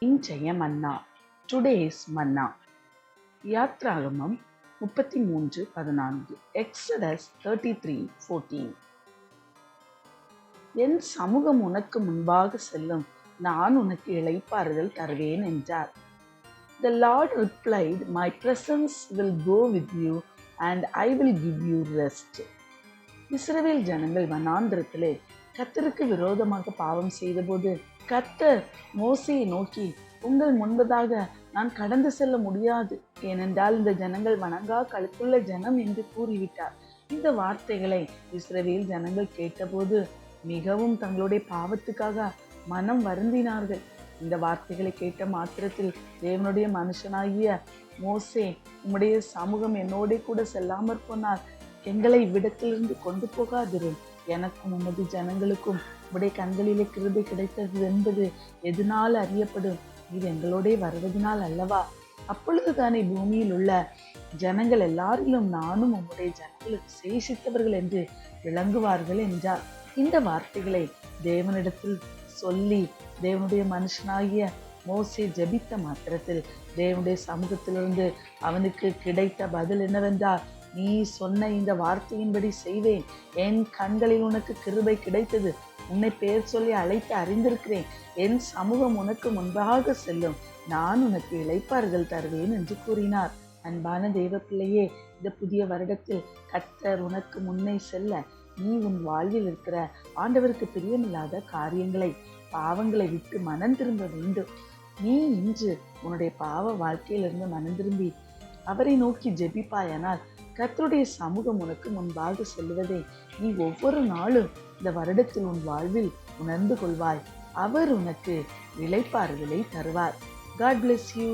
இன்றைய மன்னா. டுடேஸ் மன்னா. யாத்ராகமம் 33:14. எக்ஸடஸ் 33:14. என் சமூகம் உனக்கு முன்பாக செல்லும், நான் உனக்கு இளைப்பாறுதல் தருவேன் என்றார். The Lord replied, My presence will go with you and I will give you rest. இஸ்ரவேல் ஜனங்கள் வனாந்திரத்திலே கர்த்தருக்கு விரோதமாக பாவம் செய்தபோது கர்த்தர் மோசேயை நோக்கி, உங்கள் முன்பதாக நான் கடந்து செல்ல முடியாது, ஏனென்றால் இந்த ஜனங்கள் வணங்கா கழுத்துள்ள ஜனம் என்று கூறிவிட்டார். இந்த வார்த்தைகளை இஸ்ரவேல் ஜனங்கள் கேட்டபோது மிகவும் தங்களுடைய பாவத்துக்காக மனம் வருந்தினார்கள். இந்த வார்த்தைகளை கேட்ட மாத்திரத்தில் தேவனுடைய மனுஷனாகிய மோசே, உம்முடைய சமூகம் என்னோட கூட செல்லாமற் போனால் எங்களை இவ்விடத்திலிருந்து கொண்டு போகாதிரும். எனக்கும் உமது ஜனங்களுக்கும் உடைய கண்களிலே கிருபை கிடைத்தது என்பது எதனால் அறியப்படும்? இது எங்களோட வருவதனால் அல்லவா? அப்பொழுதுதானே பூமியில் உள்ள ஜனங்கள் எல்லாரிலும் நானும் உம்முடைய ஜனங்களுக்கு சேஷித்தவர்கள் என்று விளங்குவார்கள் என்றார். இந்த வார்த்தைகளை தேவனிடத்தில் சொல்லி தேவனுடைய மனுஷனாகிய மோசே ஜெபித்த மாத்திரத்தில் தேவனுடைய சமூகத்திலிருந்து அவனுக்கு கிடைத்த பதில் என்னவென்றால், நீ சொன்ன இந்த வார்த்தையின்படி செய்வேன், என் கண்களில் உனக்கு கிருபை கிடைத்தது, உன்னை பேர் சொல்லி அழைத்து அறிந்திருக்கிறேன், என் சமூகம் உனக்கு முன்பாக செல்லும், நான் உனக்கு இளைப்பாறுதல் தருவேன் என்று கூறினார். அன்பான தேவ பிள்ளையே, இந்த புதிய வருடத்தில் கர்த்தர் உனக்கு முன்னே செல்ல நீ உன் வாழ்வில் இருக்கிற ஆண்டவருக்கு பிரியமில்லாத காரியங்களை, பாவங்களை விட்டு மனம் திரும்ப வேண்டும். நீ இன்று உன்னுடைய பாவ வாழ்க்கையிலிருந்து மனம் திரும்பி அவரை நோக்கி ஜெபிப்பாயானால் கர்த்தருடைய சமூகம் உனக்கு முன்பாக செல்வதை நீ ஒவ்வொரு நாளும் இந்த வருடத்தில் உன் வாழ்வில் உணர்ந்து கொள்வாய். அவர் உனக்கு இளைப்பாறுதலை தருவார். God bless you.